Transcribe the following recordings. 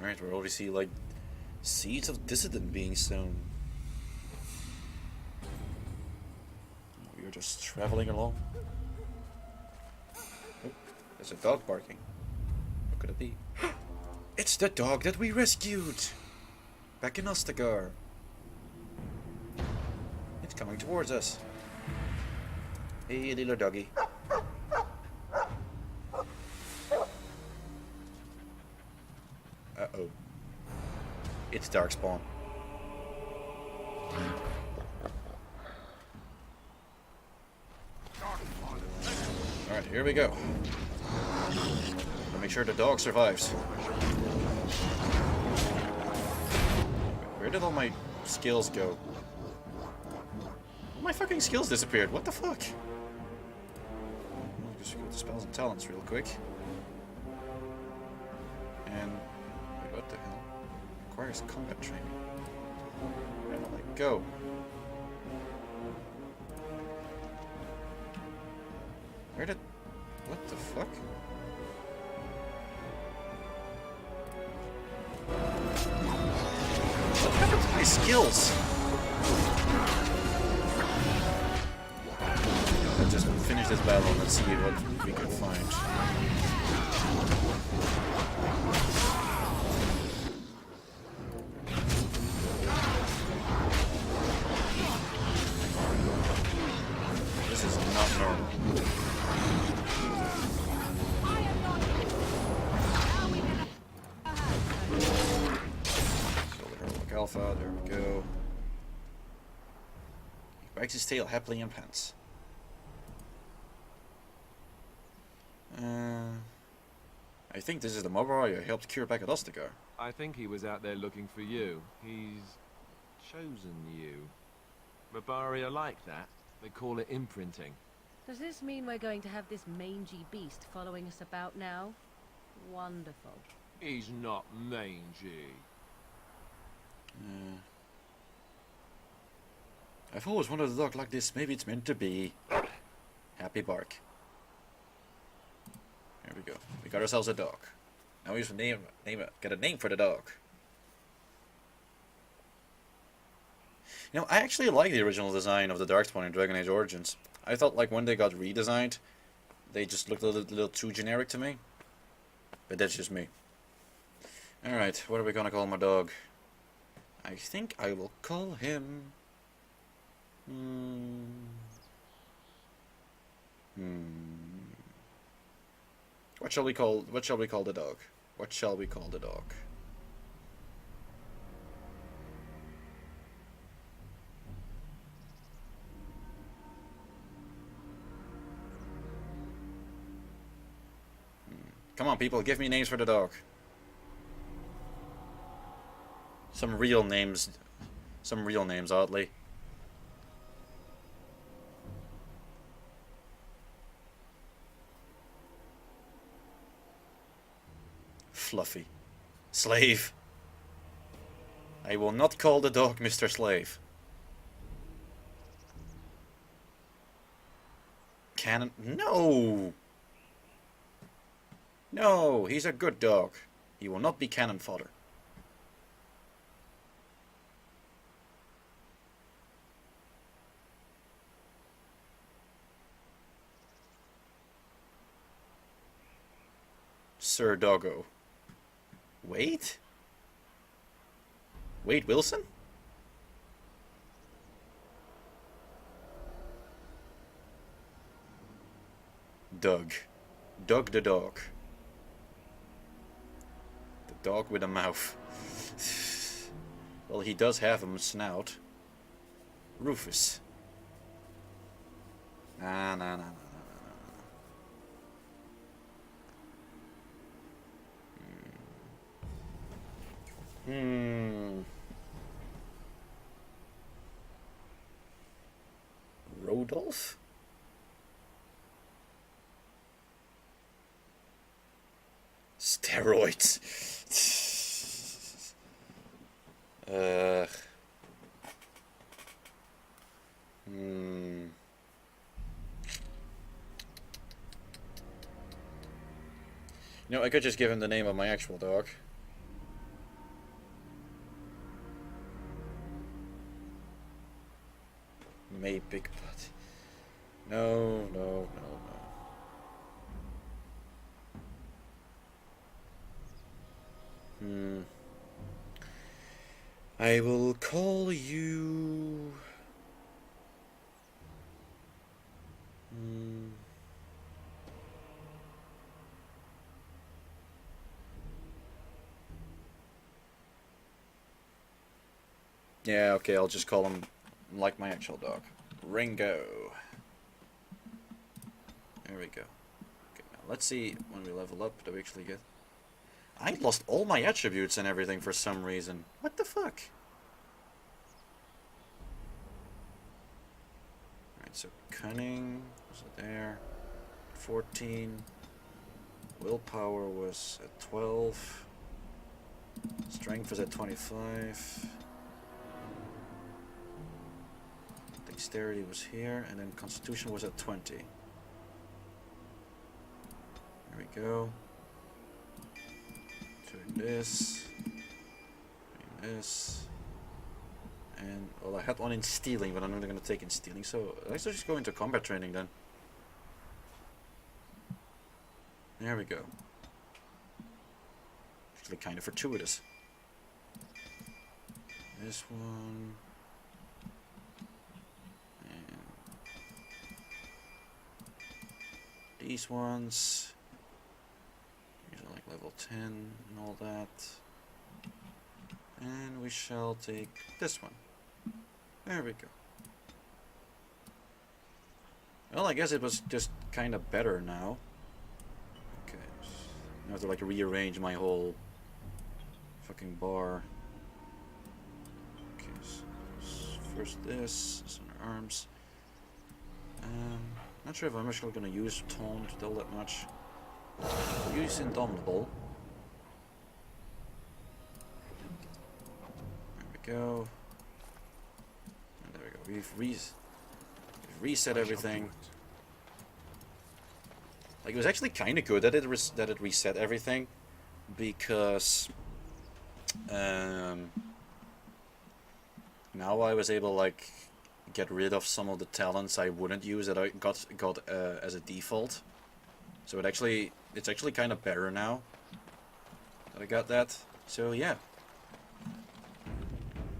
Alright, we already see like seeds of dissident being sown. We are just traveling along. Oh, there's a dog barking. What could it be? It's the dog that we rescued! Back in Ostagar. It's coming towards us. Hey, little doggy. Uh-oh. It's Darkspawn. Alright, here we go. Make sure the dog survives. Where did all my skills go? All my fucking skills disappeared. What the fuck? I'll just go to spells and talents real quick. And wait, what the hell? Requires combat training. Where did I go? Where did... What the fuck? What happened to my skills? Let's just finish this battle and see what we can find. This is not normal. Alpha, there we go. He wags his tail happily and pants. I think this is the Mobara you helped cure back at Ostagar. I think he was out there looking for you. He's chosen you. Mabari are like that. They call it imprinting. Does this mean we're going to have this mangy beast following us about now? Wonderful. He's not mangy. I've always wanted a dog like this. Maybe it's meant to be. Happy bark. There we go. We got ourselves a dog. Now we just get a name for the dog. You know, I actually like the original design of the Darkspawn in Dragon Age Origins. I thought like when they got redesigned, they just looked a little too generic to me. But that's just me. Alright, what are we gonna call my dog? I think I will call him... What shall we call the dog? What shall we call the dog? Come on, people, give me names for the dog. Some real names, oddly. Fluffy. Slave. I will not call the dog Mr. Slave. Cannon? No! No, he's a good dog. He will not be cannon fodder. Sir Doggo. Wait? Wade Wilson? Doug. Doug the dog. The dog with a mouth. Well, he does have a snout. Rufus. Nah. Rodolph? Steroids. You know, I could just give him the name of my actual dog. May big butt. No, no, no, no. I will call you. Yeah, okay, I'll just call him like my actual dog. Ringo. There we go. Okay, now let's see when we level up that we actually get. I lost all my attributes and everything for some reason. What the fuck? Alright, so cunning was there. 14. Willpower was at 12. Strength was at 25. Dexterity was here, and then Constitution was at 20. There we go. Doing this. Doing this. And, well, I had one in stealing, but I'm not going to take in stealing, so let's just go into combat training then. There we go. Actually kind of fortuitous. This one. These ones, these are like level 10 and all that. And we shall take this one. There we go. Well, I guess it was just kind of better now. Okay, now I have to like rearrange my whole fucking bar. Okay, so first this on our arms. Not sure if I'm actually going to use Taunt all that much. I'll use Indomitable. There we go. And there we go. We've reset everything. Like, it was actually kind of good that it reset everything, because now I was able like get rid of some of the talents I wouldn't use that I got as a default. So it's actually kind of better now that I got that. So yeah.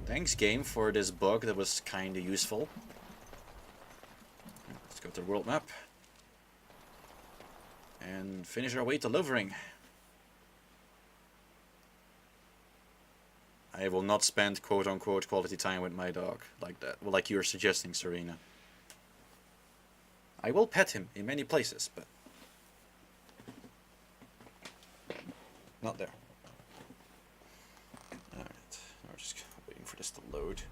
Thanks game for this bug that was kind of useful. Let's go to the world map and finish our way to lothering. I will not spend quote-unquote quality time with my dog like that. Well, like you're suggesting, Serena. I will pet him in many places, but not there. Alright, now we're just waiting for this to load.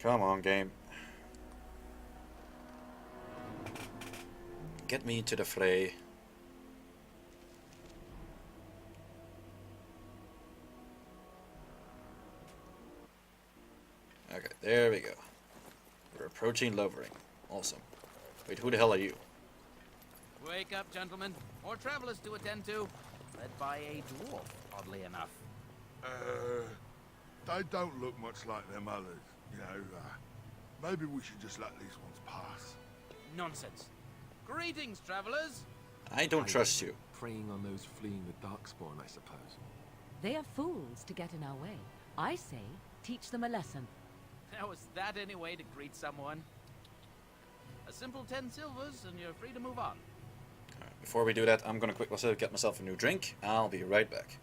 Come on, game. Get me into the fray. Okay, there we go. We're approaching lothering. Awesome. Wait, who the hell are you? Wake up, gentlemen. More travelers to attend to. Led by a dwarf, oddly enough. They don't look much like them others, you know. Maybe we should just let these ones pass. Nonsense. Greetings, travelers. I don't trust you. Preying on those fleeing the darkspawn, I suppose. They are fools to get in our way. I say, teach them a lesson. How is that any way to greet someone? A simple 10 silvers and you're free to move on. Alright, before we do that, I'm gonna quickly get myself a new drink. I'll be right back.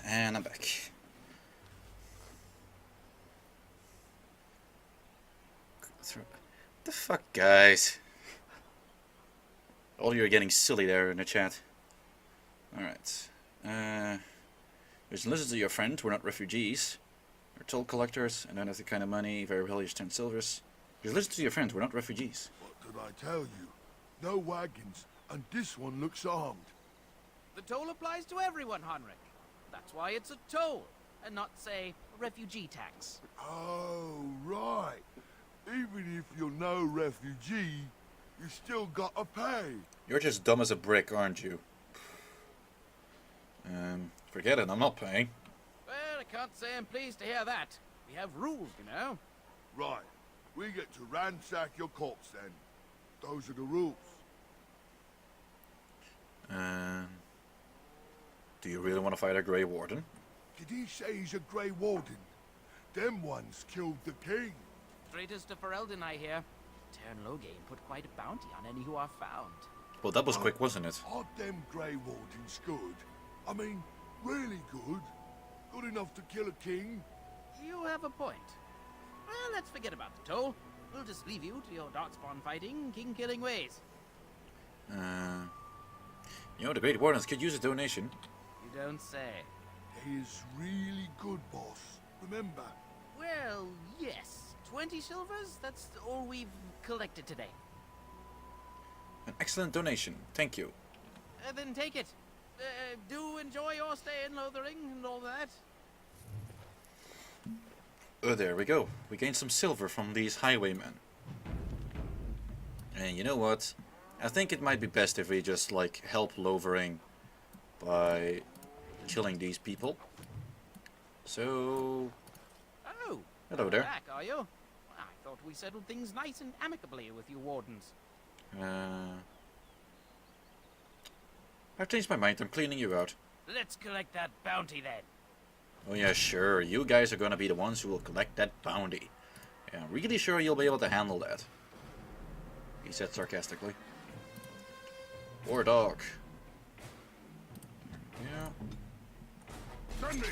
And I'm back. What the fuck, guys? All you're getting silly there in the chat. Alright. Just listen to your friend, we're not refugees. We're toll collectors, and don't have the kind of money, very valuable 10 silvers. Just listen to your friend, we're not refugees. What did I tell you? No wagons, and this one looks armed. The toll applies to everyone, Heinrich. That's why it's a toll, and not, say, a refugee tax. Oh, right. Even if you're no refugee, you still gotta pay. You're just dumb as a brick, aren't you? Forget it, I'm not paying. Well, I can't say I'm pleased to hear that. We have rules, you know. Right. We get to ransack your corpse then. Those are the rules. Do you really want to fight a Grey Warden? Did he say he's a Grey Warden? Them ones killed the king. Traitors to Ferelden, I hear. Tern Loghain put quite a bounty on any who are found. Well, that was quick, wasn't it? Are them Grey Wardens good? I mean, really good? Good enough to kill a king? You have a point. Well, let's forget about the toll. We'll just leave you to your darkspawn fighting, king-killing ways. You know, the Great Wardens could use a donation. You don't say. He is really good, boss. Remember? Well, yes. 20 silvers? That's all we've collected today. An excellent donation, thank you. Then take it. Do enjoy your stay in Lothering and all that. Oh, there we go. We gained some silver from these highwaymen. And you know what? I think it might be best if we just, like, help Lothering by killing these people. So... Oh. Hello there. Back, are you? I thought we settled things nice and amicably with you wardens. I've changed my mind. I'm cleaning you out. Let's collect that bounty then. Oh yeah, sure. You guys are gonna be the ones who will collect that bounty. Yeah, I'm really sure you'll be able to handle that. He said sarcastically. Or dog. Yeah. Send me!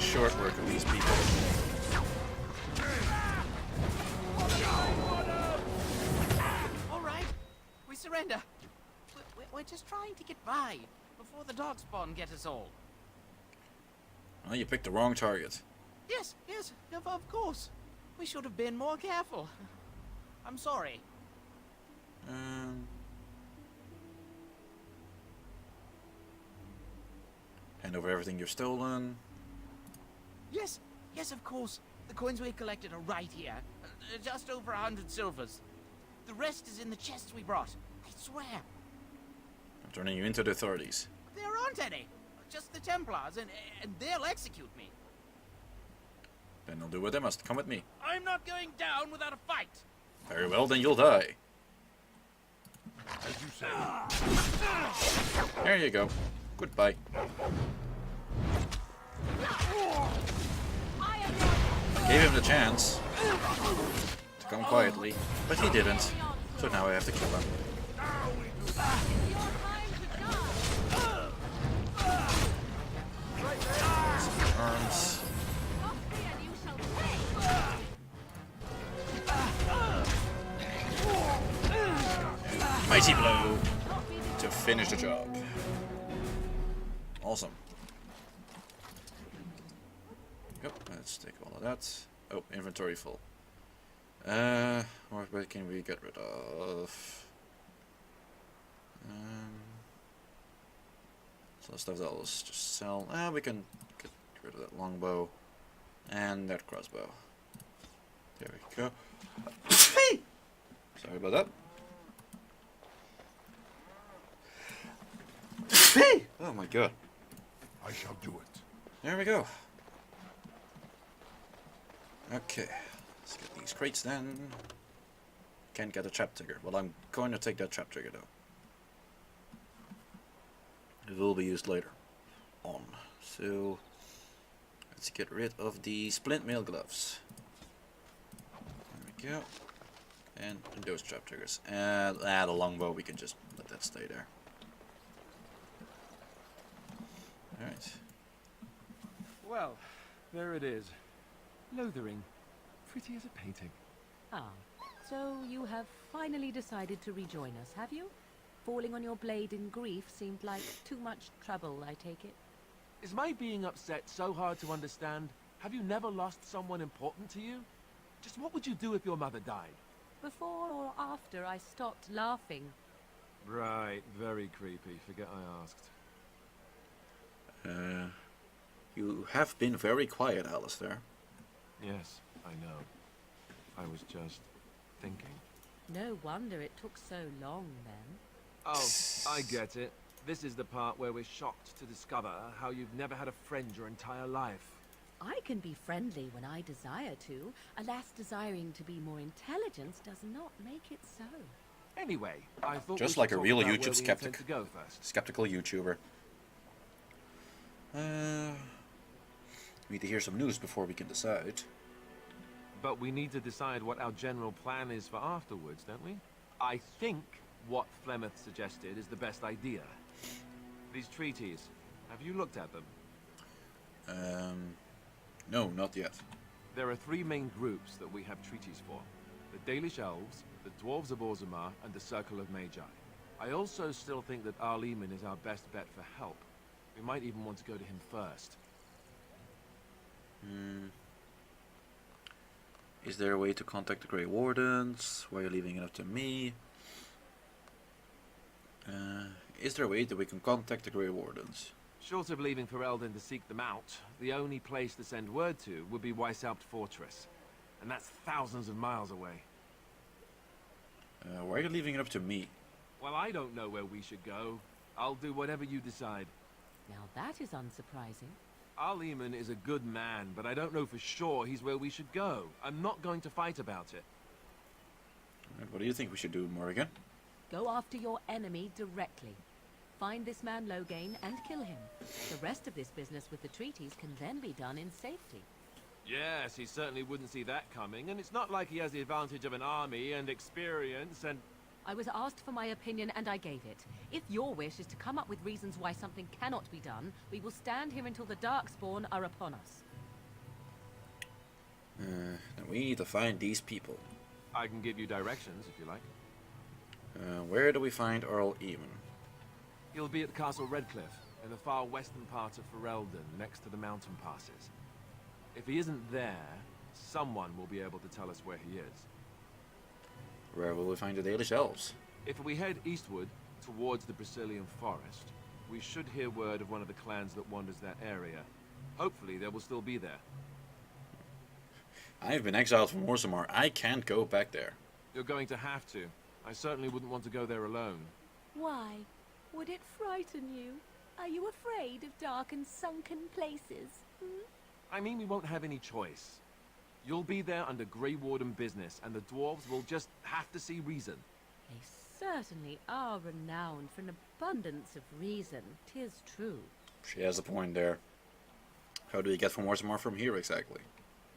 Short work of these people. All right, we surrender. We're just trying to get by before the darkspawn get us all. Well, you picked the wrong target. Yes, of course. We should have been more careful. I'm sorry. Hand over everything you've stolen. Yes, of course. The coins we collected are right here. Just over 100 silvers. The rest is in the chests we brought. I swear. I'm turning you into the authorities. There aren't any. Just the Templars, and they'll execute me. Then they'll do what they must. Come with me. I'm not going down without a fight. Very well, then you'll die. As you say. There you go. Goodbye. I gave him the chance to come quietly, but he didn't. So now I have to kill him. Some arms. Mighty blow to finish the job. Awesome. Yep, let's take all of that. Oh, inventory full. What can we get rid of? So stuff that was just sell. We can get rid of that longbow and that crossbow. There we go. Sorry about that. Oh my god. I shall do it. There we go. Okay, let's get these crates then. Can't get a trap trigger. Well, I'm going to take that trap trigger though. It will be used later on. So let's get rid of the splint mail gloves. There we go. And those trap triggers. And the longbow, we can just let that stay there. Alright. Well, there it is. Lothering. Pretty as a painting. Ah, so you have finally decided to rejoin us, have you? Falling on your blade in grief seemed like too much trouble, I take it. Is my being upset so hard to understand? Have you never lost someone important to you? Just what would you do if your mother died? Before or after I stopped laughing? Right, very creepy. Forget I asked. You have been very quiet, Alistair. Yes, I know. I was just thinking. No wonder it took so long, then. Oh, I get it. This is the part where we're shocked to discover how you've never had a friend your entire life. I can be friendly when I desire to. Alas, desiring to be more intelligent does not make it so. Anyway, I thought Just we like should a talk real about YouTube where we skeptic. intend to go first. Skeptical YouTuber. We need to hear some news before we can decide. But we need to decide what our general plan is for afterwards, don't we? I think what Flemeth suggested is the best idea. These treaties, have you looked at them? No, not yet. There are three main groups that we have treaties for. The Dalish Elves, the Dwarves of Orzammar, and the Circle of Magi. I also still think that Arleman is our best bet for help. We might even want to go to him first. Is there a way to contact the Grey Wardens? Why are you leaving it up to me? Is there a way that we can contact the Grey Wardens? Short of leaving Ferelden to seek them out, the only place to send word to would be Weishaupt Fortress. And that's thousands of miles away. Why are you leaving it up to me? Well, I don't know where we should go. I'll do whatever you decide. Now that is unsurprising. Arleman is a good man, but I don't know for sure he's where we should go. I'm not going to fight about it. What do you think we should do, Morrigan? Go after your enemy directly. Find this man Loghain and kill him. The rest of this business with the treaties can then be done in safety. Yes, he certainly wouldn't see that coming, and it's not like he has the advantage of an army and experience and... I was asked for my opinion and I gave it. If your wish is to come up with reasons why something cannot be done, we will stand here until the Darkspawn are upon us. Then we need to find these people. I can give you directions, if you like. Where do we find Earl Eamon? He'll be at Castle Redcliffe, in the far western part of Ferelden, next to the mountain passes. If he isn't there, someone will be able to tell us where he is. Where will we find the Dalish Elves? If we head eastward, towards the Brazilian forest, we should hear word of one of the clans that wanders that area. Hopefully they will still be there. I've been exiled from Orzammar. I can't go back there. You're going to have to. I certainly wouldn't want to go there alone. Why? Would it frighten you? Are you afraid of dark and sunken places? I mean, we won't have any choice. You'll be there under Grey Warden business, and the dwarves will just have to see reason. They certainly are renowned for an abundance of reason, 'tis true. She has a point there. How do we get from Orzammar from here exactly?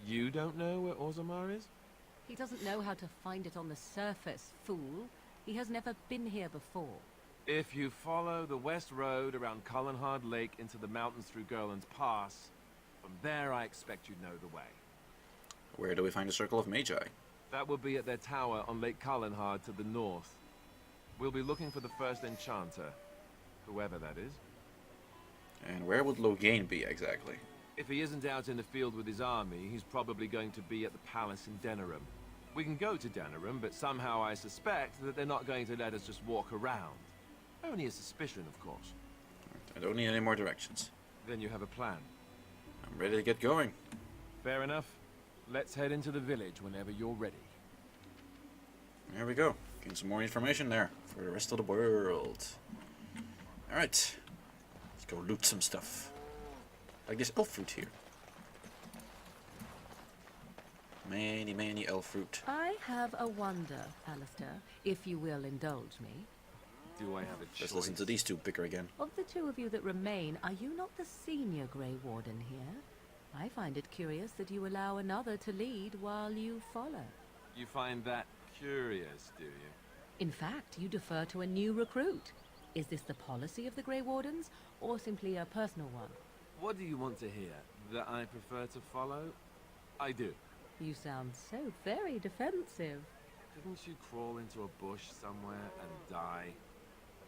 You don't know where Orzammar is? He doesn't know how to find it on the surface, fool. He has never been here before. If you follow the west road around Cullenhard Lake into the mountains through Gerland's Pass, from there I expect you'd know the way. Where do we find the Circle of Magi? That will be at their tower on Lake Cullenhard to the north. We'll be looking for the first enchanter, whoever that is. And where would Loghain be exactly? If he isn't out in the field with his army, he's probably going to be at the palace in Denerim. We can go to Denerim, but somehow I suspect that they're not going to let us just walk around. Only a suspicion, of course. I don't need any more directions. Then you have a plan. I'm ready to get going. Fair enough. Let's head into the village whenever you're ready. There we go. Getting some more information there for the rest of the world. Alright. Let's go loot some stuff. Like this elf fruit here. Many elf fruit. I have a wonder, Alistair, if you will indulge me. do I have a choice? Let's listen to these two bicker again. Of the two of you that remain, are you not the senior Grey Warden here? I find it curious that you allow another to lead while you follow. You find that curious, do you? In fact, you defer to a new recruit. Is this the policy of the Grey Wardens, or simply a personal one? What do you want to hear? That I prefer to follow? I do. You sound so very defensive. Couldn't you crawl into a bush somewhere and die?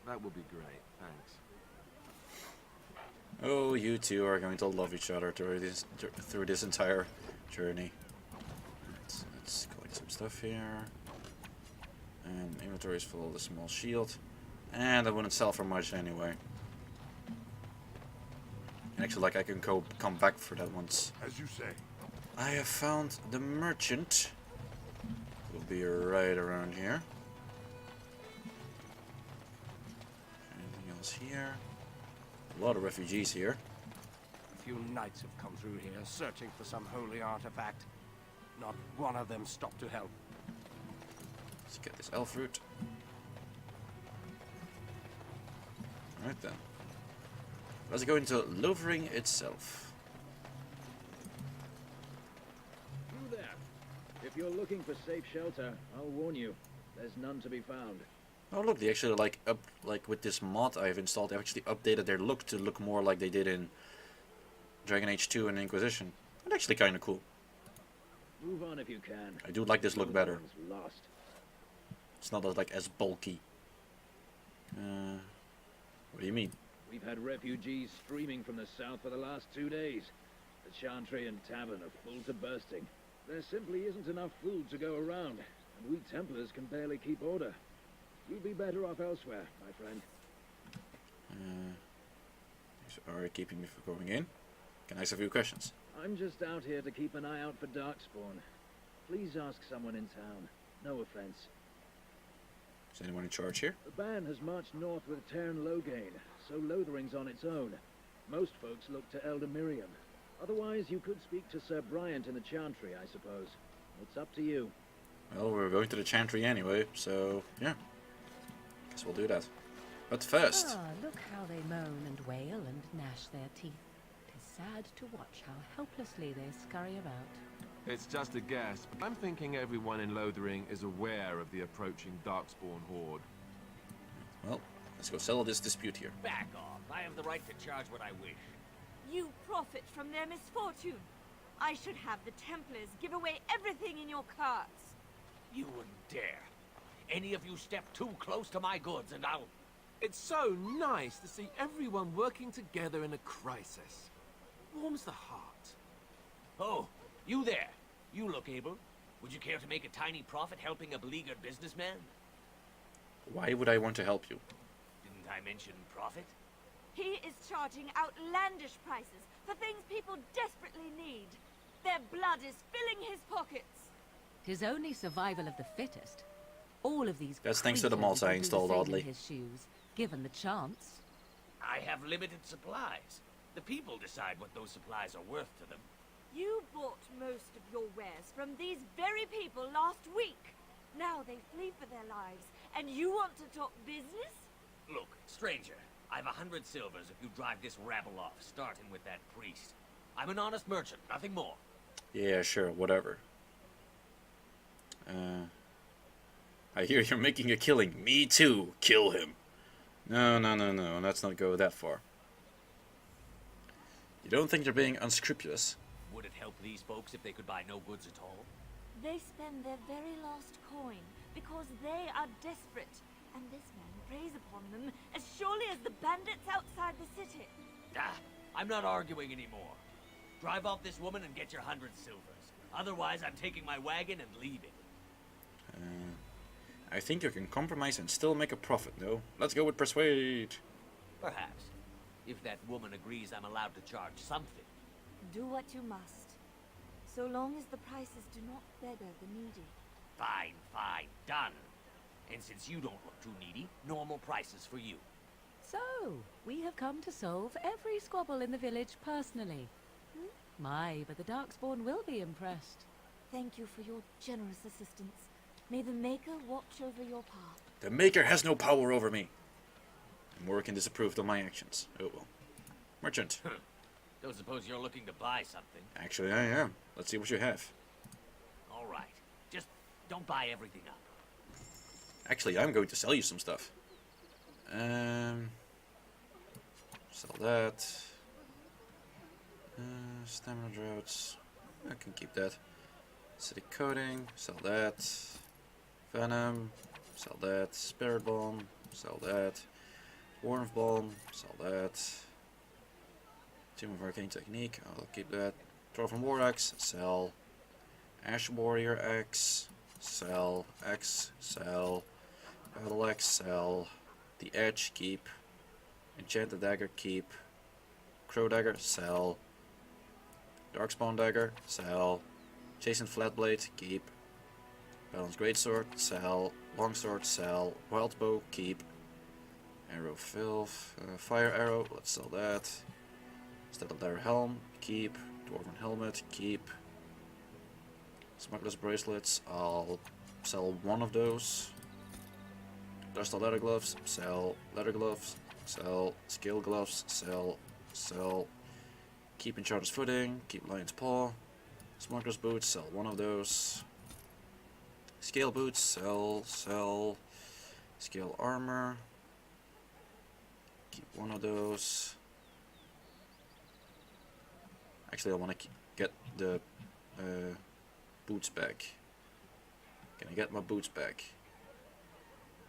That would be great, thanks. Oh, you two are going to love each other through this entire journey. Let's collect some stuff here. And inventory is full of the small shield. And I wouldn't sell for much anyway. Actually, like I can come back for that once. As you say. I have found the merchant. Will be right around here. Anything else here? A lot of refugees here. A few knights have come through here, searching for some holy artifact. Not one of them stopped to help. Let's get this elf root. Alright then. Let's go into lothering itself. You there. If you're looking for safe shelter, I'll warn you, there's none to be found. Oh look, they actually like with this mod I've installed, they actually updated their look to look more like they did in Dragon Age 2 and Inquisition. That's actually kind of cool. Move on if you can. I do like this look better. One's lost. It's not like as bulky. What do you mean? We've had refugees streaming from the south for the last 2 days. The Chantry and Tavern are full to bursting. There simply isn't enough food to go around, and we Templars can barely keep order. You'd be better off elsewhere, my friend. Are you keeping me from going in? Can I ask a few questions? I'm just out here to keep an eye out for Darkspawn. Please ask someone in town. No offense. Is anyone in charge here? The band has marched north with Terran Loghain, so Lothering's on its own. Most folks look to Elder Miriam. Otherwise, you could speak to Sir Bryant in the Chantry, I suppose. It's up to you. Well, we're going to the Chantry anyway, so yeah. Guess we'll do that. But first, Ah, look how they moan and wail and gnash their teeth. It is sad to watch how helplessly they scurry about. It's just a guess, but I'm thinking everyone in Lothering is aware of the approaching Darkspawn horde. well, let's go settle this dispute here. Back off. I have the right to charge what I wish. You profit from their misfortune. I should have the Templars give away everything in your carts. You wouldn't dare. Any of you step too close to my goods and I'll... It's so nice to see everyone working together in a crisis. Warms the heart. Oh, you there. You look able. Would you care to make a tiny profit helping a beleaguered businessman? Why would I want to help you? Didn't I mention profit? He is charging outlandish prices for things people desperately need. Their blood is filling his pockets. 'Tis only survival of the fittest. All of these That's thanks to the creatures mods I would do the installed, same in oddly. his shoes, given the chance. I have limited supplies. The people decide what those supplies are worth to them. You bought most of your wares from these very people last week. Now they flee for their lives, and you want to talk business? Look, stranger, I've 100 silvers if you drive this rabble off, starting with that priest. I'm an honest merchant, nothing more. Yeah, sure, whatever. I hear you're making a killing. Me too. Kill him. No, let's not go that far. You don't think you're being unscrupulous? Would it help these folks if they could buy no goods at all? They spend their very last coin because they are desperate, and this man preys upon them as surely as the bandits outside the city. Ah, I'm not arguing anymore. Drive off this woman and get your 100 silvers. Otherwise, I'm taking my wagon and leaving. I think you can compromise and still make a profit, though. Let's go with persuade. Perhaps. If that woman agrees I'm allowed to charge something. Do what you must, so long as the prices do not beggar the needy. Fine, fine, done. And since you don't look too needy, normal prices for you. So, we have come to solve every squabble in the village personally. My, but the Darkspawn will be impressed. Thank you for your generous assistance. May the Maker watch over your path. The Maker has no power over me. Morgan disapproved of my actions. Oh well. Merchant. Don't suppose you're looking to buy something? Actually, I am. Let's see what you have. All right. Just don't buy everything up. Actually, I'm going to sell you some stuff. Sell that. Stamina droughts. I can keep that. Acidic coating. Sell that. Venom. Sell that. Spirit bomb. Sell that. Warmth bomb. Sell that. Tomb of Arcane Technique. I'll keep that. Dwarven War Axe. Sell. Ash Warrior Axe. Sell. Axe. Sell. Battle Axe. Sell. The Edge. Keep. Enchanted Dagger. Keep. Crow Dagger. Sell. Darkspawn Dagger. Sell. Jason Flatblade. Keep. Balanced Greatsword. Sell. Longsword. Sell. Wild Bow. Keep. Arrow Filth. Fire Arrow. Let's sell that. Stellar Helm. Keep. Dwarven Helmet. Keep. Smuggler's Bracelets. I'll sell one of those. Dust Leather Gloves. Sell. Leather Gloves. Sell. Scale Gloves. Sell. Sell. Keep Enchanter's Footing. Keep Lion's Paw. Smuggler's Boots. Sell one of those. Scale Boots. Sell. Sell. Scale Armor. Keep one of those. Actually, I want to get the boots back. Can I get my boots back?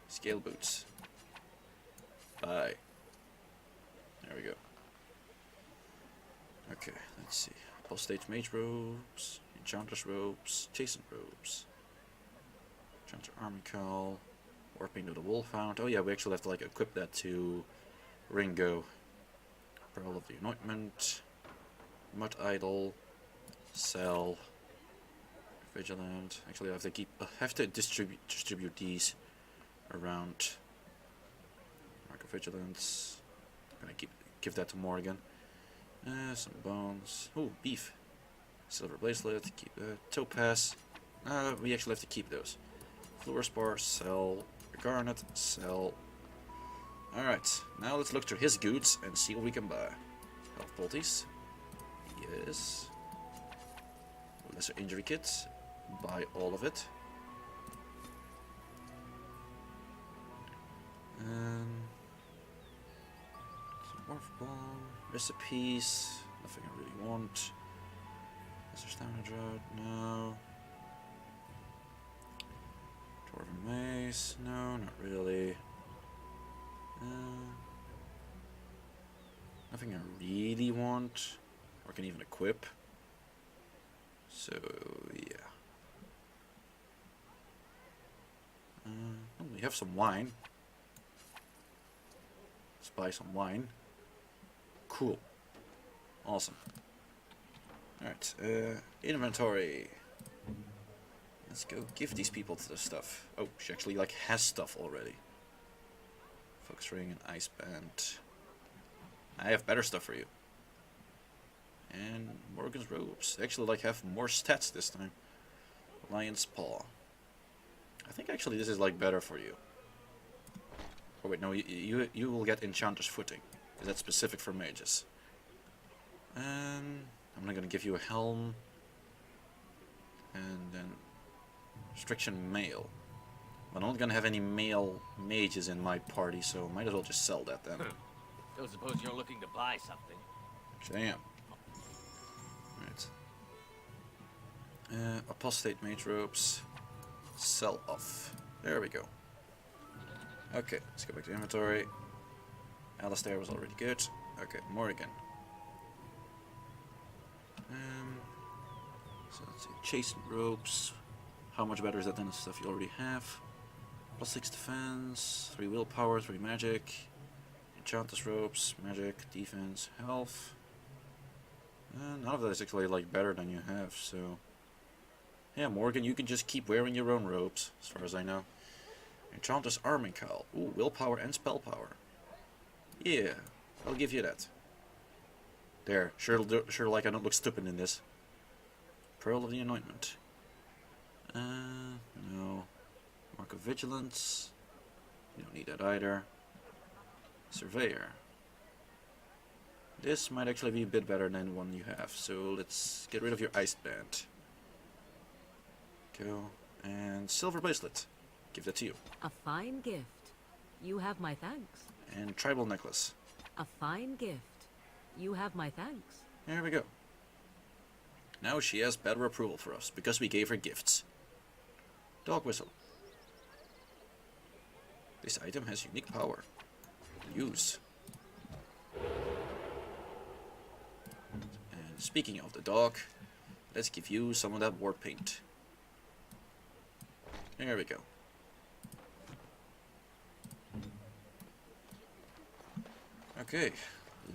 Scale boots. Bye. There we go. Okay, let's see. Apostate Mage Robes, Enchanter's Robes, Jason Robes, Enchanter Army Cowl, Warping to the Wolfhound. Oh yeah, we actually have to like equip that to Ringo. Pearl of the Anointment, Mud Idol, Cell, Vigilant. Actually, I have to distribute these around. Mark of Vigilance. I'm gonna give that to Morgan. Some bones. Ooh, beef. Silver bracelet. Keep that. Topaz. We actually have to keep those. Fluorspar. Sell. Garnet. Sell. Alright, now let's look through his goods and see what we can buy. Health Bolties. Yes. Lesser Injury Kit. Buy all of it. Some Morph Bomb. Recipes. Nothing I really want. Lesser Stamina Drought. No. Dwarven Mace. No, not really. Nothing I really want, or can even equip. So yeah. Oh, we have some wine. Let's buy some wine. Cool. Awesome. Alright, inventory. Let's go give these people the stuff. Oh, she actually like has stuff already. Fox Ring and Ice Band. I have better stuff for you. And Morgan's Robes. They actually like have more stats this time. Lion's Paw. I think actually this is like better for you. Oh wait, no, you will get Enchanter's Footing. Because that's specific for mages. I'm not gonna give you a helm. And then Restriction Mail. I'm not gonna have any male mages in my party, so might as well just sell that then. Don't suppose you're looking to buy something? Actually, I am. Right. Apostate Mage Robes. Sell off. There we go. Okay, let's go back to inventory. Alistair was already good. Okay, Morrigan. So let's see. Chastened Robes. How much better is that than the stuff you already have? +6 defense, 3 willpower, 3 magic, Enchanter's Robes, magic, defense, health. None of that is actually like better than you have, so yeah, Morgan, you can just keep wearing your own robes, as far as I know. Enchanter's Army Cowl. Ooh, willpower and spell power. Yeah, I'll give you that. There, sure like I don't look stupid in this. Pearl of the Anointment. No. Mark of Vigilance. You don't need that either. Surveyor. This might actually be a bit better than one you have, so let's get rid of your ice band. Go. And silver bracelet. Give that to you. A fine gift. You have my thanks. And tribal necklace. A fine gift. You have my thanks. There we go. Now she has better approval for us, because we gave her gifts. Dog whistle. This item has unique power. Use. And speaking of the dog, let's give you some of that war paint. There we go. Okay,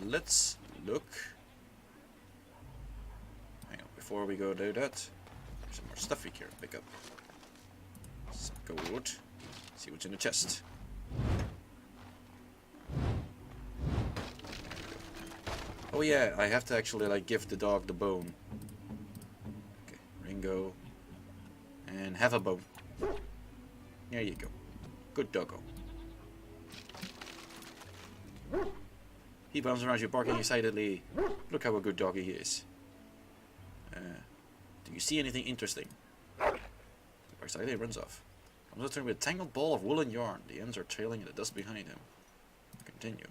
let's look. Hang on, before we go do that, there's some more stuff we can pick up. Some gold. See what's in the chest. Oh yeah, I have to actually like give the dog the bone. Okay, Ringo. And have a bone. There you go. Good doggo. He bounces around you barking excitedly. Look how a good doggy he is. Do you see anything interesting? Excitedly runs off. I'm returning with a tangled ball of woolen yarn. The ends are trailing in the dust behind him. Continue.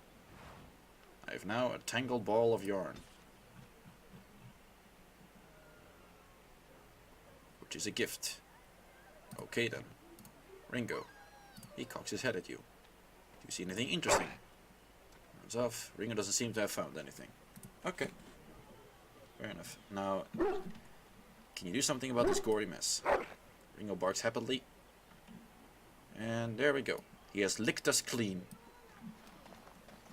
I have now a tangled ball of yarn. Which is a gift. Okay then. Ringo. He cocks his head at you. Do you see anything interesting? Runs off. Ringo doesn't seem to have found anything. Okay. Fair enough. Now, can you do something about this gory mess? Ringo barks happily. And there we go. He has licked us clean.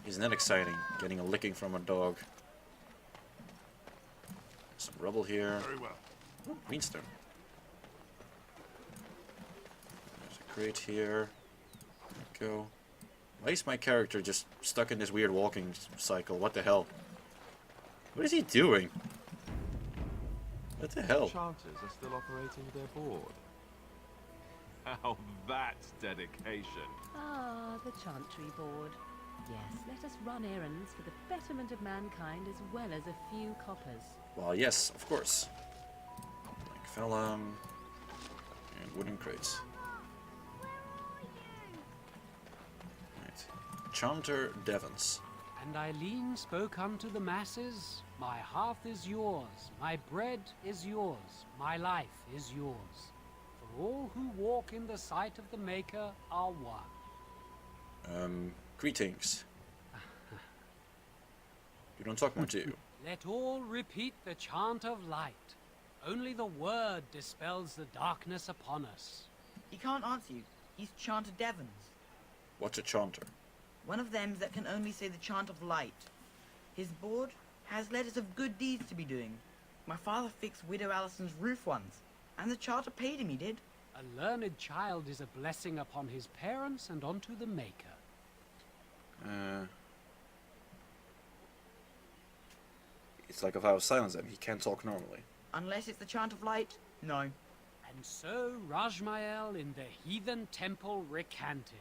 Isn't that exciting? Getting a licking from a dog. Some rubble here. Very well. Greenstone. There's a crate here. There we go. Why is my character just stuck in this weird walking cycle? What the hell? What is he doing? What the hell? Enchanters are still operating their board. Now that's dedication. Ah, the Chantry Board. Yes, let us run errands for the betterment of mankind as well as a few coppers. Well, yes, of course. Like vellum and wooden crates. Right. Chanter Devons. And Eileen spoke unto the masses, my hearth is yours, my bread is yours, my life is yours. For all who walk in the sight of the Maker are one. Greetings. You don't talk much, do you? Let all repeat the chant of light. Only the word dispels the darkness upon us. He can't answer you. He's Chanter Devons. What's a chanter? One of them that can only say the chant of light. His board has letters of good deeds to be doing. My father fixed Widow Allison's roof once, and the charter paid him, he did. A learned child is a blessing upon his parents and onto the Maker. It's like if I was silence him, he can't talk normally. Unless it's the chant of light, no. And so Rajmael in the heathen temple recanted.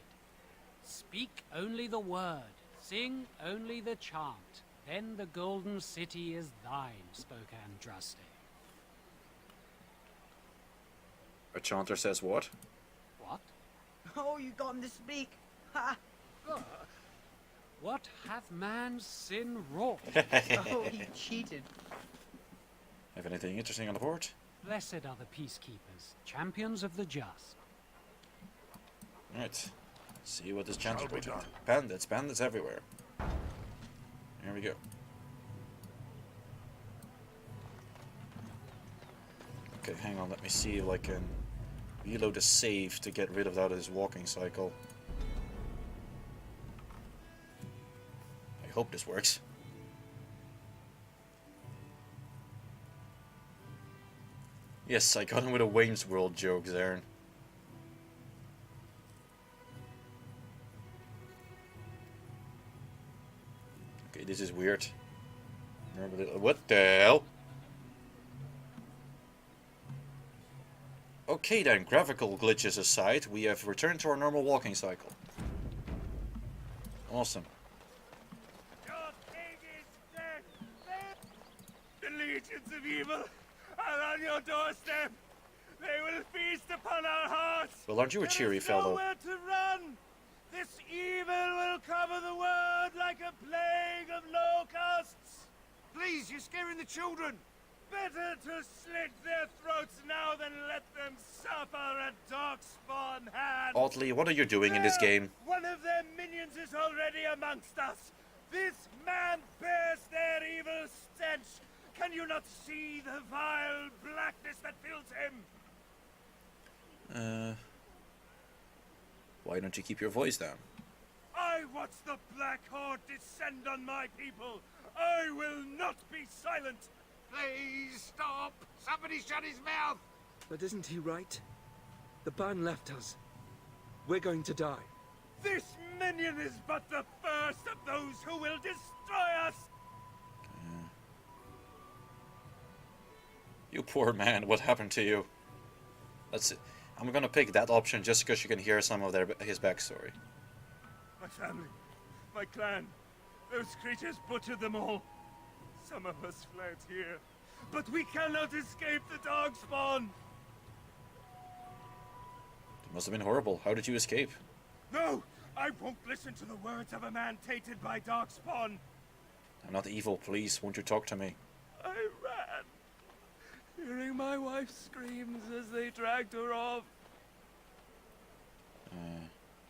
Speak only the word, sing only the chant, then the golden city is thine, spoke Andraste. A chanter says what? What? Oh, you got him to speak. Ha! What hath man's sin wrought? Oh, he cheated. Have anything interesting on the board? Blessed are the peacekeepers, champions of the just. Right. See what this chanter brings. Bandits, bandits everywhere. Here we go. Okay, hang on, let me see if I can reload the save to get rid of that his walking cycle. I hope this works. Yes, I got him with a Wayne's World joke, Aaron. Okay, this is weird. What the hell? Okay then, graphical glitches aside, we have returned to our normal walking cycle. Awesome. legions of evil are on your doorstep. They will feast upon our hearts. Well, aren't you a cheery fellow? Nowhere to run. This evil will cover the world like a plague of locusts. Please, you're scaring the children. Better to slit their throats now than let them suffer at Darkspawn hand. Oddly, what are you doing in this game? One of their minions is already amongst us. This man bears their evil stench. Can you not see the vile blackness that fills him? Why don't you keep your voice down? I watch the Black Horde descend on my people. I will not be silent. Please stop. Somebody shut his mouth. But isn't he right? The ban left us. We're going to die. This minion is but the first of those who will destroy us. You poor man, what happened to you? I'm gonna pick that option just because you can hear some of his backstory. My family, my clan, those creatures butchered them all. Some of us fled here, but we cannot escape the Darkspawn. It must have been horrible. How did you escape? No, I won't listen to the words of a man tainted by Darkspawn. I'm not evil, please. Won't you talk to me? I ran, hearing my wife's screams as they dragged her off.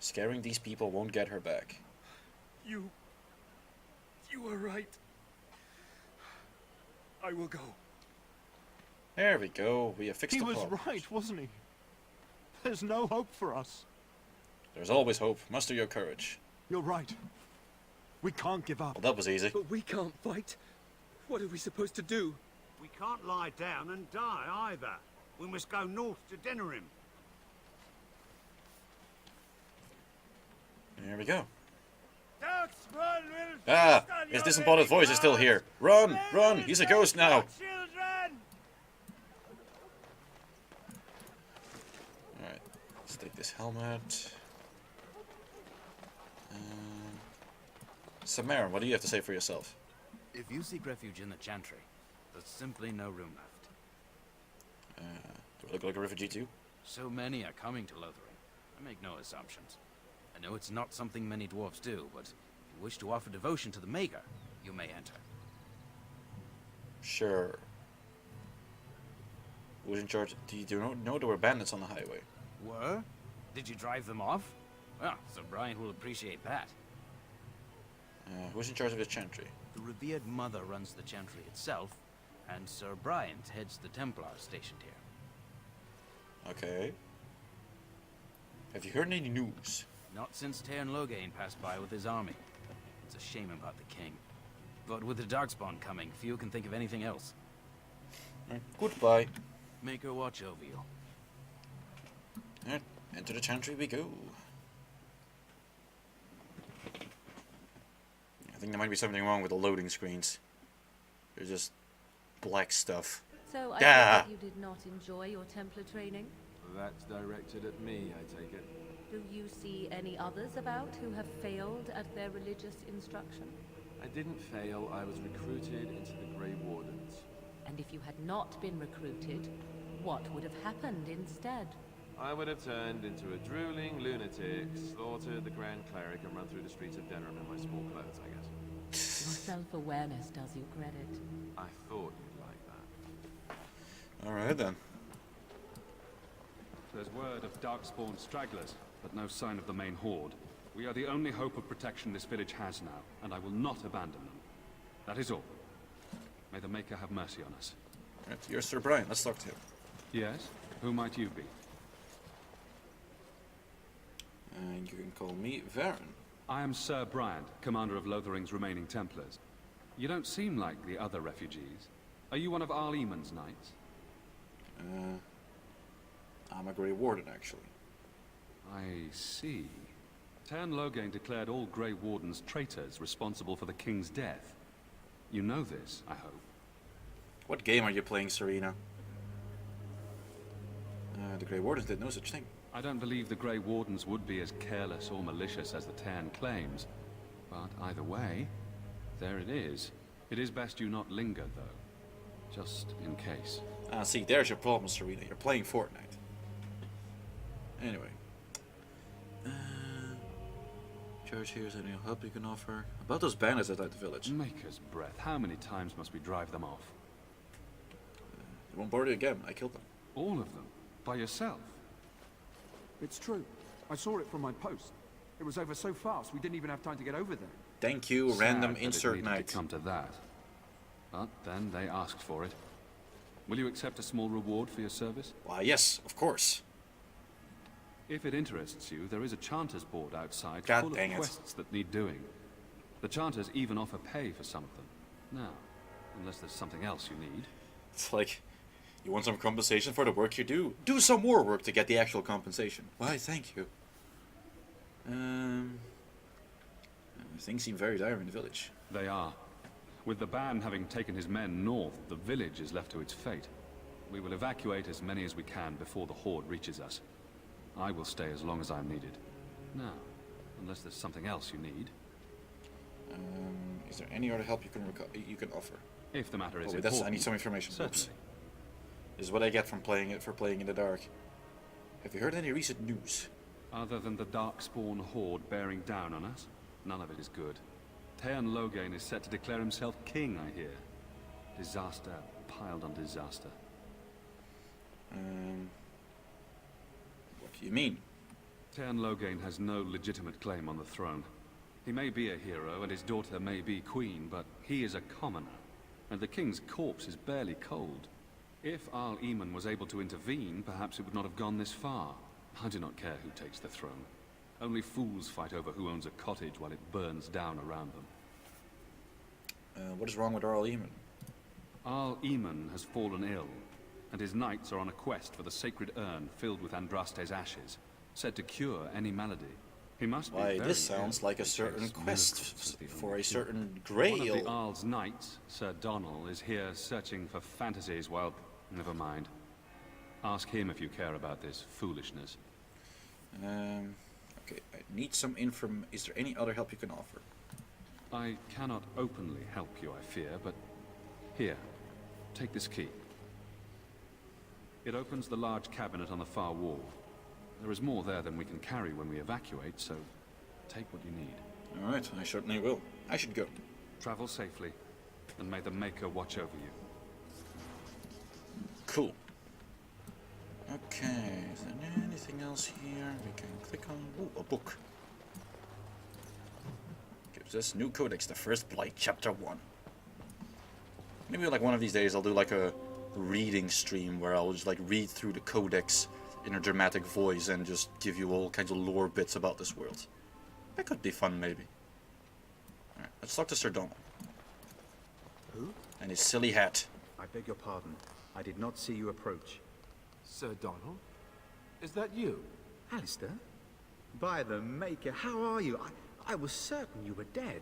Scaring these people won't get her back. You were right. I will go. There we go. We have fixed the problem. He was right, wasn't he? There's no hope for us. There's always hope. Muster your courage. You're right. We can't give up. Well, that was easy. But we can't fight. What are we supposed to do? We can't lie down and die either. We must go north to Denerim. There we go. Darkspawn will Ah! feast on His your disembodied voice is still here. Run! Run! He's a ghost now! children. Alright. Let's take this helmet. Samarin, what do you have to say for yourself? If you seek refuge in the Chantry, there's simply no room left. Do I look like a refugee too? So many are coming to Lothering. I make no assumptions. I know it's not something many dwarves do, but if you wish to offer devotion to the Maker, you may enter. Sure. Who's in charge? Do you know there were bandits on the highway? Were? Did you drive them off? Well, Sir Brian will appreciate that. Who's in charge of the Chantry? The revered mother runs the Chantry itself, and Sir Brian heads the Templars stationed here. Okay. Have you heard any news? Not since Tairn Loghain passed by with his army. It's a shame about the king. But with the Darkspawn coming, few can think of anything else. Goodbye. Make her watch over you. Alright, into the Chantry we go. I think there might be something wrong with the loading screens. They're just black stuff. So I Ah! take that you did not enjoy your Templar training? That's directed at me, I take it. Do you see any others about who have failed at their religious instruction? I didn't fail, I was recruited into the Grey Wardens. And if you had not been recruited, what would have happened instead? I would have turned into a drooling lunatic, slaughtered the Grand Cleric, and run through the streets of Denerim in my small clothes, I guess. Your self-awareness does you credit. I thought you'd like that. Alright then. There's word of Darkspawn stragglers, but no sign of the main horde. We are the only hope of protection this village has now, and I will not abandon them. That is all. May the Maker have mercy on us. Right, you're Sir Brian. Let's talk to him. Yes? Who might you be? And you can call me Varren. I am Sir Brian, commander of Lothering's remaining Templars. You don't seem like the other refugees. Are you one of Arl Eamon's knights? I'm a Grey Warden, actually. I see. Tairn Loghain declared all Grey Wardens traitors responsible for the king's death. You know this, I hope. What game are you playing, Serena? The Grey Wardens did no such thing. I don't believe the Grey Wardens would be as careless or malicious as the Tairn claims. But either way, there it is. It is best you not linger, though. just in case. Ah, see, there's your problem, Serena. You're playing Fortnite. Anyway. Charge here is any help you can offer. About those bandits outside the village. Maker's breath. How many times must we drive them off? They won't bother you again. I killed them. All of them? By yourself? It's true. I saw it from my post. It was over so fast, we didn't even have time to get over there. Thank you, Sad random that insert it needed night. to come to that. But then they asked for it. Will you accept a small reward for your service? Why, yes, of course. If it interests you, there is a chanter's board outside God full of dang it. quests that need doing. The chanters even offer pay for some of them. Now, unless there's something else you need. It's like, you want some compensation for the work you do? Do some more work to get the actual compensation. Why, thank you. Things seem very dire in the village. They are. With the ban having taken his men north, the village is left to its fate. We will evacuate as many as we can before the horde reaches us. I will stay as long as I'm needed. Now, unless there's something else you need. Is there any other help you can offer? If the matter is wait, important. I need some information. Certainly. Oops. This is what I get from playing in the dark. Have you heard any recent news? Other than the Darkspawn horde bearing down on us, none of it is good. Teon Loghain is set to declare himself king, I hear. Disaster piled on disaster. What do you mean? Teon Loghain has no legitimate claim on the throne. He may be a hero and his daughter may be queen, but he is a commoner, and the king's corpse is barely cold. If Arl Eamon was able to intervene, perhaps it would not have gone this far. I do not care who takes the throne. Only fools fight over who owns a cottage while it burns down around them. What is wrong with Arl Eamon? Arl Eamon has fallen ill, and his knights are on a quest for the sacred urn filled with Andraste's ashes, said to cure any malady. He must be Why, very this sounds ill. like a It certain takes quest miracles to be for a cured. certain One of grail. the Arl's knights, Sir Donal, is here searching for fantasies while... Never mind. Ask him if you care about this foolishness. Okay, I need some inform. Is there any other help you can offer? I cannot openly help you, I fear, but... Here, take this key. It opens the large cabinet on the far wall. There is more there than we can carry when we evacuate, so take what you need. Alright, I certainly will. I should go. Travel safely, and may the Maker watch over you. Cool. Okay, is there anything else here we can click on? Ooh, a book. Gives us new codex, the First Blight, Chapter 1. Maybe like one of these days I'll do like a reading stream where I'll just like read through the codex in a dramatic voice and just give you all kinds of lore bits about this world. That could be fun, maybe. Alright, let's talk to Sir Donal. Who? And his silly hat. I beg your pardon. I did not see you approach. Sir Donal? Is that you? Alistair? By the Maker, how are you? I was certain you were dead.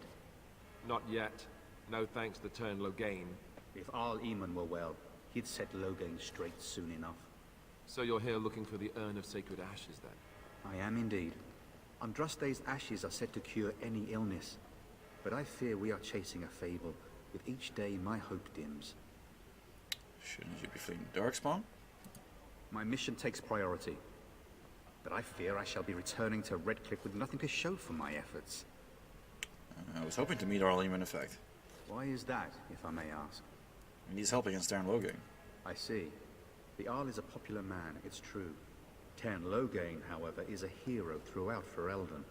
Not yet. No thanks to Teon Loghain. If Arl Eamon were well, he'd set Loghain straight soon enough. So you're here looking for the Urn of Sacred Ashes, then? I am indeed. Andraste's ashes are said to cure any illness. But I fear we are chasing a fable. With each day, my hope dims. Shouldn't you be fleeing Darkspawn? My mission takes priority. But I fear I shall be returning to Redcliffe with nothing to show for my efforts. I was hoping to meet Arl Eamon, in fact. Why is that, if I may ask? He needs help against Teon Loghain. I see. The Arl is a popular man, it's true. Teon Loghain, however, is a hero throughout Ferelden.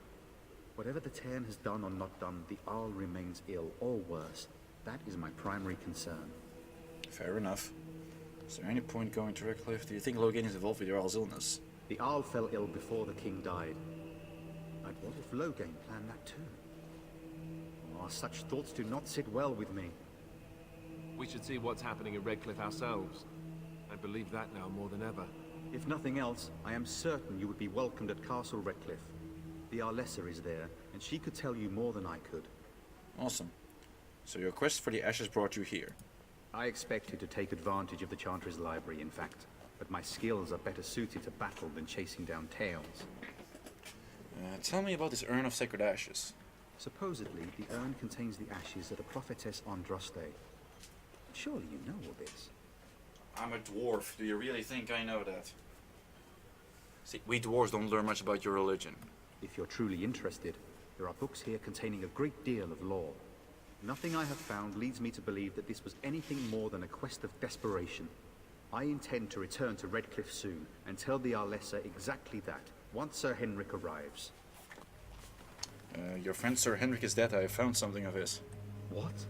Whatever the Teon has done or not done, the Arl remains ill, or worse. That is my primary concern. Fair enough. Is there any point going to Redcliffe? Do you think Loghain is involved with your Arl's illness? The Arl fell ill before the king died. But what if Loghain planned that too? Oh, such thoughts do not sit well with me. We should see what's happening in Redcliffe ourselves. I believe that now more than ever. If nothing else, I am certain you would be welcomed at Castle Redcliffe. The Arlessa is there, and she could tell you more than I could. Awesome. So your quest for the ashes brought you here. I expected to take advantage of the Chantry's library, in fact. But my skills are better suited to battle than chasing down tales. Tell me about this Urn of Sacred Ashes. Supposedly, the urn contains the ashes of the prophetess Andraste. Surely you know all this. I'm a dwarf. Do you really think I know that? See, we dwarves don't learn much about your religion. If you're truly interested, there are books here containing a great deal of lore. Nothing I have found leads me to believe that this was anything more than a quest of desperation. I intend to return to Redcliffe soon and tell the Arlessa exactly that, once Sir Henrik arrives. Your friend Sir Henrik is dead. I found something of his. What?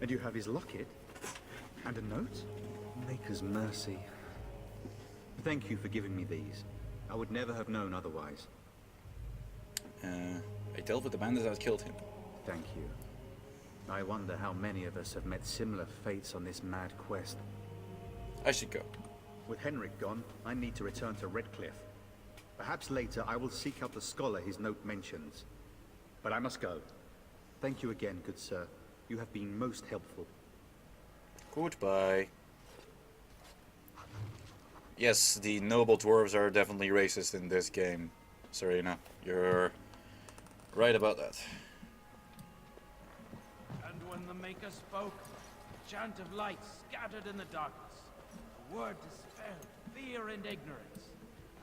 And you have his locket? And a note? Maker's mercy. Thank you for giving me these. I would never have known otherwise. I dealt with the bandits that killed him. Thank you. I wonder how many of us have met similar fates on this mad quest. I should go. With Henrik gone, I need to return to Redcliffe. Perhaps later I will seek out the scholar his note mentions. But I must go. Thank you again, good sir. You have been most helpful. Goodbye. Yes, the noble dwarves are definitely racist in this game, Serena. You're right about that. And when the Maker spoke, a chant of light scattered in the darkness. A word dispelled fear and ignorance.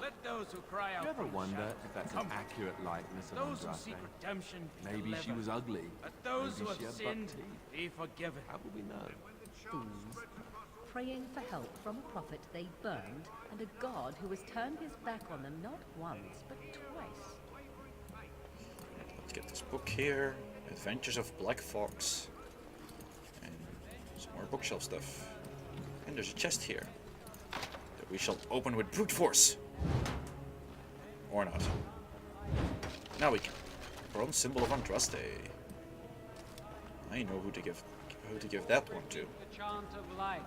Let those who cry out. You ever from the wonder shadows if that's an come. accurate likeness of Those who Andraste? seek redemption be Maybe she delivered. was ugly. Let those Maybe who she have had buck sinned teeth. be forgiven. How will we know? Thieves, praying for help from a prophet they burned, and a god who has turned his back on them not once, but twice. Let's get this book here. Adventures of Black Fox. And some more bookshelf stuff. And there's a chest here that we shall open with brute force. Or not. Now we can. Bronze symbol of Andraste. I know who to give that one to. The chant of light.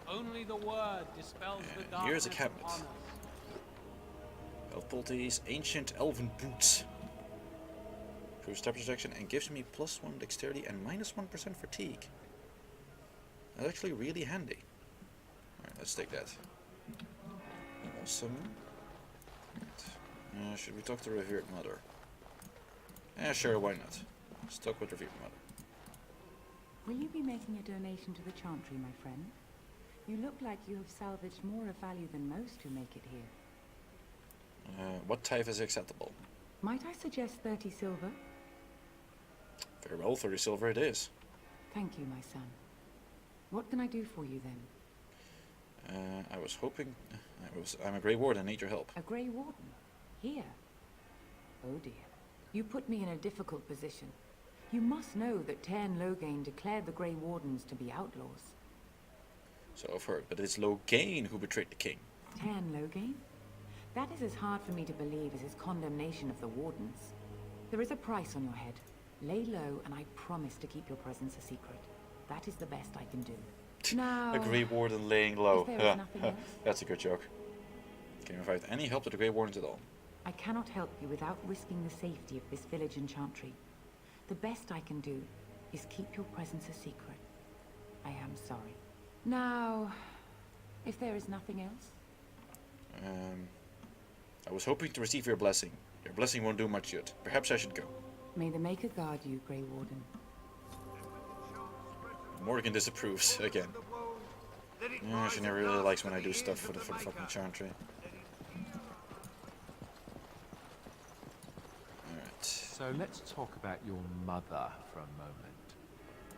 Only the word dispels the And darkness here's a cabinet. upon us. Elfpolte's ancient elven boots. Improves stab protection and gives me +1 dexterity and -1% fatigue. That's actually really handy. Alright, let's take that. Awesome. Right. Should we talk to Revered Mother? Yeah, sure, why not? Let's talk with Revered Mother. Will you be making a donation to the Chantry, my friend? You look like you have salvaged more of value than most who make it here. What tithe is acceptable? Might I suggest 30 silver? Very well, 30 silver it is. Thank you, my son. What can I do for you then? I was hoping... I'm a Grey Warden, I need your help. A Grey Warden? Here? Oh dear. You put me in a difficult position. You must know that Tairn Loghain declared the Grey Wardens to be outlaws. So I've heard, but it's Loghain who betrayed the king. Tairn Loghain? That is as hard for me to believe as his condemnation of the Wardens. There is a price on your head. Lay low, and I promise to keep your presence a secret. That is the best I can do. Now, A Grey Warden laying low. if there is nothing else? That's a good joke. Can you provide any help to the Grey Wardens at all? I cannot help you without risking the safety of this village in Chantry. The best I can do is keep your presence a secret. I am sorry. Now, if there is nothing else? I was hoping to receive your blessing. Your blessing won't do much good. Perhaps I should go. May the Maker guard you, Grey Warden. Morgan disapproves again. Yeah, she never really likes when I do stuff for the fucking Chantry. Alright. So let's talk about your mother for a moment.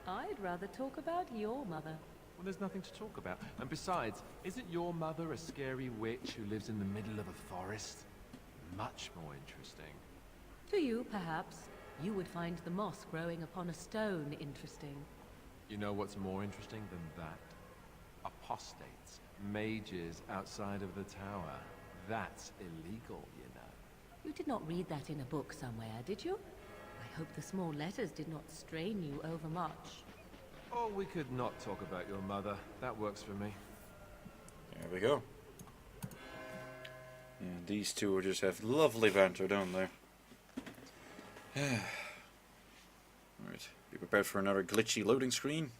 I'd rather talk about your mother. Well, there's nothing to talk about. And besides, isn't your mother a scary witch who lives in the middle of a forest? Much more interesting. To you, perhaps. You would find the moss growing upon a stone interesting. You know what's more interesting than that? Apostates, mages outside of the tower. That's illegal, you know. You did not read that in a book somewhere, did you? I hope the small letters did not strain you overmuch. Oh, we could not talk about your mother. That works for me. There we go. Yeah, these two just have lovely banter, don't they? Alright, be prepared for another glitchy loading screen.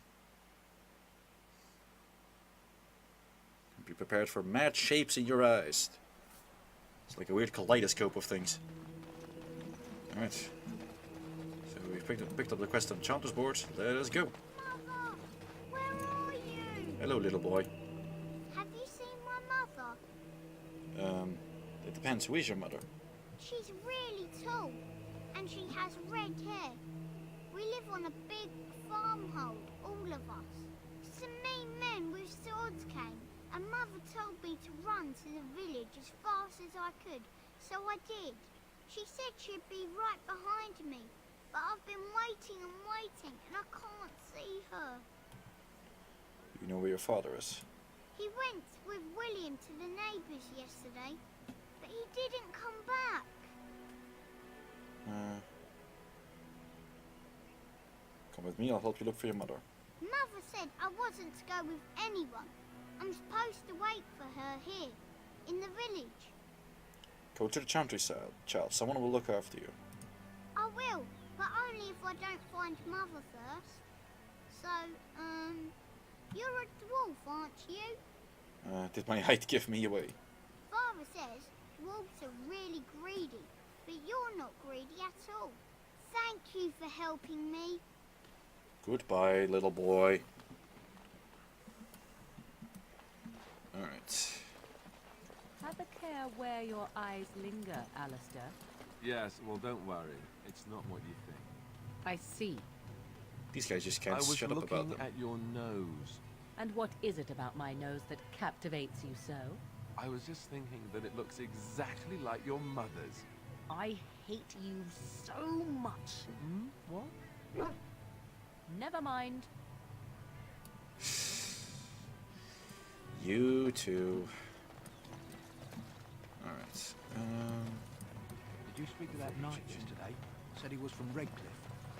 Be prepared for mad shapes in your eyes. It's like a weird kaleidoscope of things. Alright. So we've picked up the quest on Chanter's board. Let us go. Where Hello, little boy. Have you seen my mother? It depends. Who is your mother? She's really tall, and she has red hair. We live on a big farmhold, all of us. Some mean men with swords came, and Mother told me to run to the village as fast as I could, so I did. She said she'd be right behind me, but I've been waiting and waiting, and I can't see her. You know where your father is? He went with William to the neighbours yesterday, but he didn't come back. Come with me, I'll help you look for your mother. Mother said I wasn't to go with anyone. I'm supposed to wait for her here, in the village. Go to the chantry, child. Someone will look after you. I will, but only if I don't find Mother first. So, you're a dwarf, aren't you? Did my height give me away? Father says dwarves are really greedy, but you're not greedy at all. Thank you for helping me. Goodbye, little boy. Alright. Have a care where your eyes linger, Alistair. Yes, well, don't worry. It's not what you think. I see. These guys just I can't was shut up about looking them. at your nose. And what is it about my nose that captivates you so? I was just thinking that it looks exactly like your mother's. I hate you so much. What? Never mind. You too. Alright. Did you speak to that knight yesterday? Said he was from Redcliffe.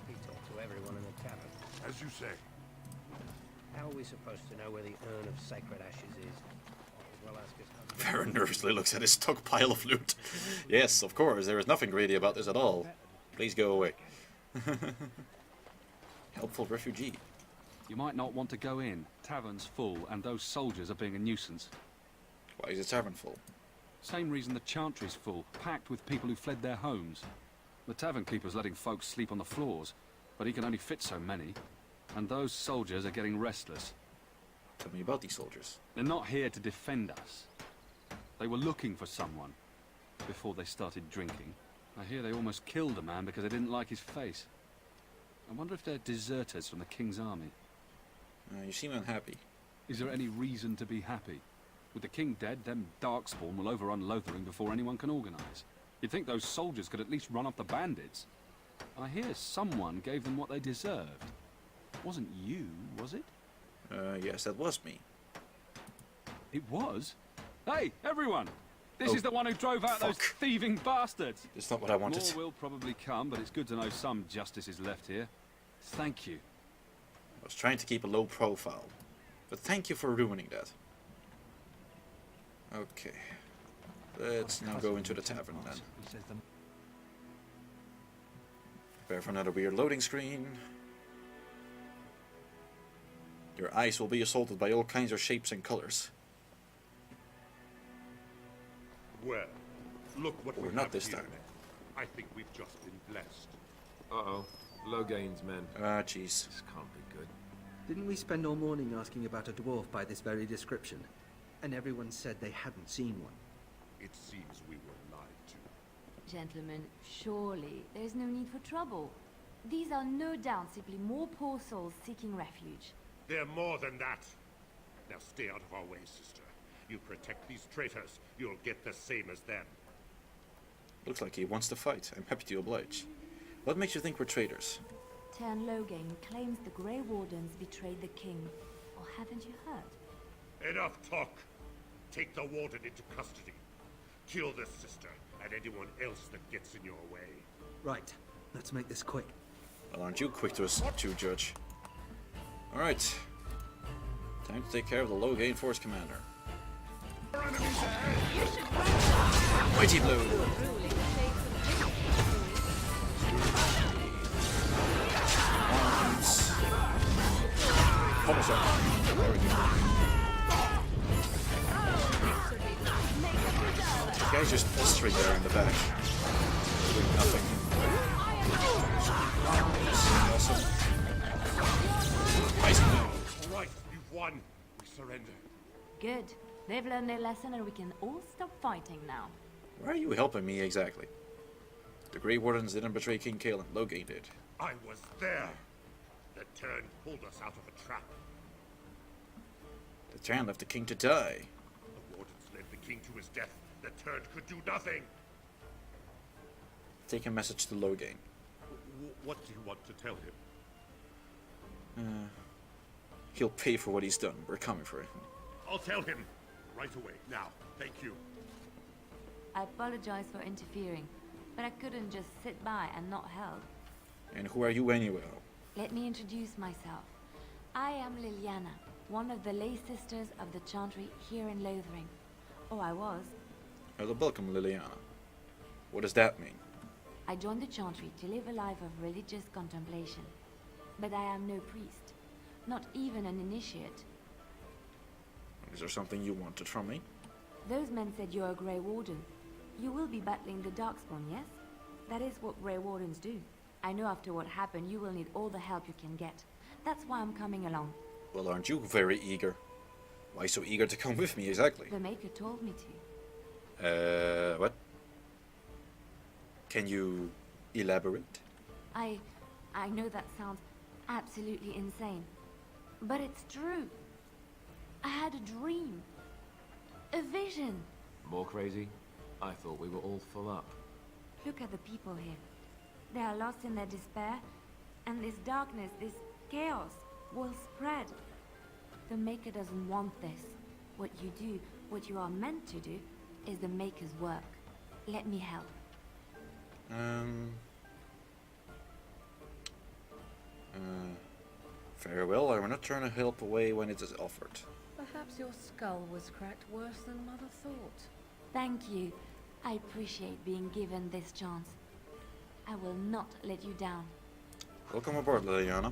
He talked to everyone in the tavern. As you say. How are we supposed to know where the urn of sacred ashes is? Might as well ask us. Varren nervously looks at his stockpile of loot. Yes, of course, there is nothing greedy about this at all. Please go away. Helpful refugee. You might not want to go in. Tavern's full, and those soldiers are being a nuisance. Why is the tavern full? Same reason the chantry's full, packed with people who fled their homes. The tavern keeper's letting folks sleep on the floors, but he can only fit so many. And those soldiers are getting restless. Tell me about these soldiers. They're not here to defend us. They were looking for someone before they started drinking. I hear they almost killed a man because they didn't like his face. I wonder if they're deserters from the King's army. You seem unhappy. Is there any reason to be happy? With the King dead, them Darkspawn will overrun Lothering before anyone can organize. You'd think those soldiers could at least run off the bandits. I hear someone gave them what they deserved. Wasn't you, was it? Yes, that was me. It was? Hey, everyone! This is the one who drove out those thieving bastards! It's not what I wanted. More will probably come, but it's good to know some justice is left here. Thank you. I was trying to keep a low profile, but thank you for ruining that. Okay. Let's now go into the tavern then. Prepare for another weird loading screen. Your eyes will be assaulted by all kinds of shapes and colors. Well, look what Or we not have this here. time. I think we've just been blessed. Uh-oh. Logain's men. Ah, jeez. This can't be good. Didn't we spend all morning asking about a dwarf by this very description? And everyone said they hadn't seen one. It seems we were lied to. Gentlemen, surely there's no need for trouble. These are no doubt simply more poor souls seeking refuge. They're more than that. Now stay out of our way, sister. You protect these traitors, you'll get the same as them. Looks like he wants to fight. I'm happy to oblige. What makes you think we're traitors? Tern Logain claims the Grey Wardens betrayed the king. Or haven't you heard? Enough talk. Take the warden into custody. Kill this sister and anyone else that gets in your way. Right. Let's make this quick. Well, aren't you quick to judge? Alright. Time to take care of the Logain Force Commander. Mighty blow! Arms. Homicide. There we go. The guy's just posturing there in the back. Doing nothing. Awesome. Nice move. All right, you've won. We surrender. Good. They've learned their lesson and we can all stop fighting now. Why are you helping me exactly? The Grey Wardens didn't betray King Kale, and Loghain did. I was there. The turn pulled us out of a trap. The Turn left the king to die. The wardens led the king to his death. The turn could do nothing. Take a message to Loghain. What do you want to tell him? He'll pay for what he's done. We're coming for him. I'll tell him. Right away. Now. Thank you. I apologize for interfering, but I couldn't just sit by and not help. And who are you anyway? Let me introduce myself. I am Liliana, one of the lay sisters of the Chantry here in Lothering. Oh, I was. Hello, welcome, Liliana. What does that mean? I joined the Chantry to live a life of religious contemplation. But I am no priest, not even an initiate. Is there something you wanted from me? Those men said you're a Grey Warden. You will be battling the Darkspawn, yes? That is what Grey Wardens do. I know after what happened, you will need all the help you can get. That's why I'm coming along. Well, aren't you very eager? Why so eager to come with me, exactly? The Maker told me to. What? Can you elaborate? I know that sounds absolutely insane. But it's true. I had a dream. A vision. More crazy? I thought we were all full up. Look at the people here. They are lost in their despair, and this darkness, this chaos, will spread. The Maker doesn't want this. What you do, what you are meant to do, is the Maker's work. Let me help. Very well, I will not turn a help away when it is offered. Perhaps your skull was cracked worse than Mother thought. Thank you. I appreciate being given this chance. I will not let you down. Welcome aboard, Liliana.